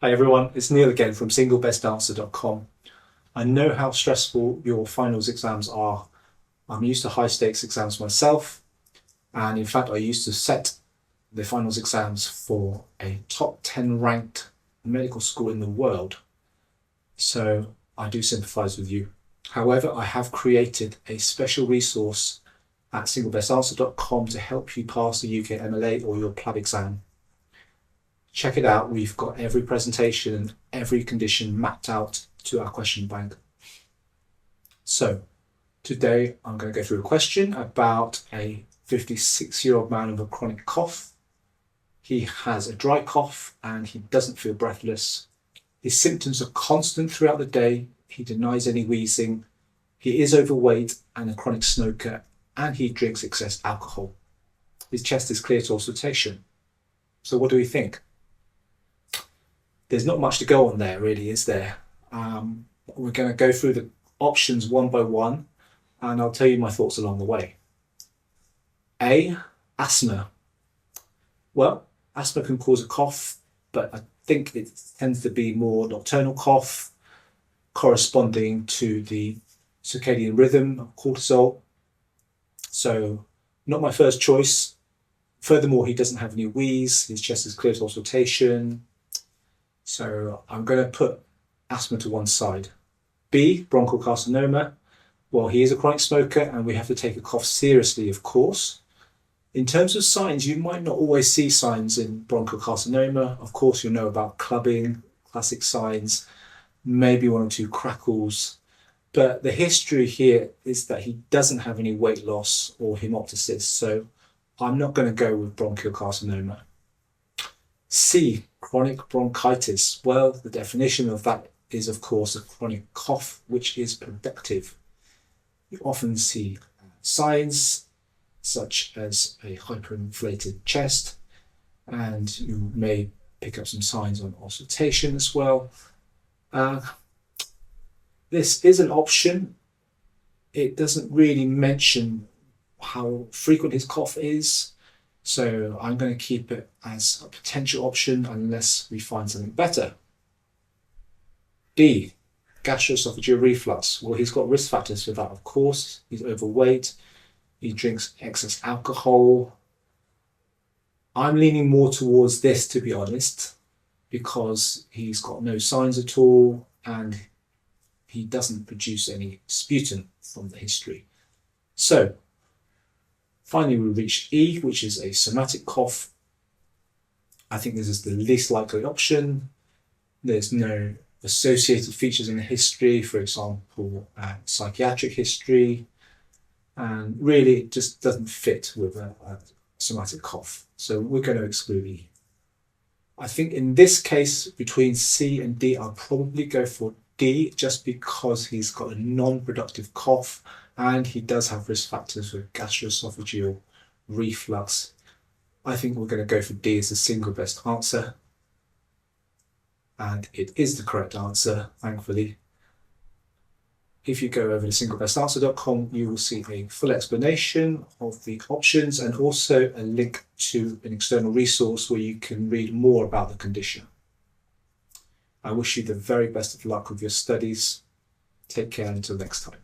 Hi everyone, it's Neil again from singlebestanswer.com. I know how stressful your finals exams are. I'm used to high stakes exams myself, and in fact I used to set the finals exams for a top 10 ranked medical school in the world. So I do sympathise with you. However, I have created a special resource at singlebestanswer.com to help you pass the UK MLA or your PLAB exam. Check it out. We've got every presentation and every condition mapped out to our question bank. So today I'm going to go through a question about a 56-year-old man with a chronic cough. He has a dry cough and he doesn't feel breathless. His symptoms are constant throughout the day. He denies any wheezing. He is overweight and a chronic smoker, and he drinks excess alcohol. His chest is clear to auscultation. So what do we think? There's not much to go on there, really, is there? We're going to go through the options one by one, and I'll tell you my thoughts along the way. A, asthma. Well, asthma can cause a cough, but I think it tends to be more nocturnal cough, corresponding to the circadian rhythm of cortisol. So, not my first choice. Furthermore, he doesn't have any wheeze, his chest is clear to auscultation. So I'm going to put asthma to one side. B, bronchocarcinoma. Well, he is a chronic smoker and we have to take a cough seriously, of course. In terms of signs, you might not always see signs in bronchocarcinoma. Of course, you'll know about clubbing, classic signs, maybe one or two crackles. But the history here is that he doesn't have any weight loss or hemoptysis. So I'm not going to go with bronchocarcinoma. C, chronic bronchitis. Well, the definition of that is, of course, a chronic cough, which is productive. You often see signs such as a hyperinflated chest, and you may pick up some signs on auscultation as well. This is an option. It doesn't really mention how frequent his cough is. So I'm going to keep it as a potential option unless we find something better. D, gastroesophageal reflux. Well, he's got risk factors for that, of course. He's overweight. He drinks excess alcohol. I'm leaning more towards this, to be honest, because he's got no signs at all and he doesn't produce any sputum from the history. So finally, we reach E, which is a somatic cough. I think this is the least likely option. There's no associated features in the history, for example, psychiatric history, and really it just doesn't fit with a somatic cough. So we're going to exclude E. I think in this case, between C and D, I'll probably go for D, just because he's got a non-productive cough and he does have risk factors with gastroesophageal reflux. I think we're going to go for D as the single best answer. And it is the correct answer, thankfully. If you go over to singlebestanswer.com, you will see a full explanation of the options and also a link to an external resource where you can read more about the condition. I wish you the very best of luck with your studies. Take care until next time.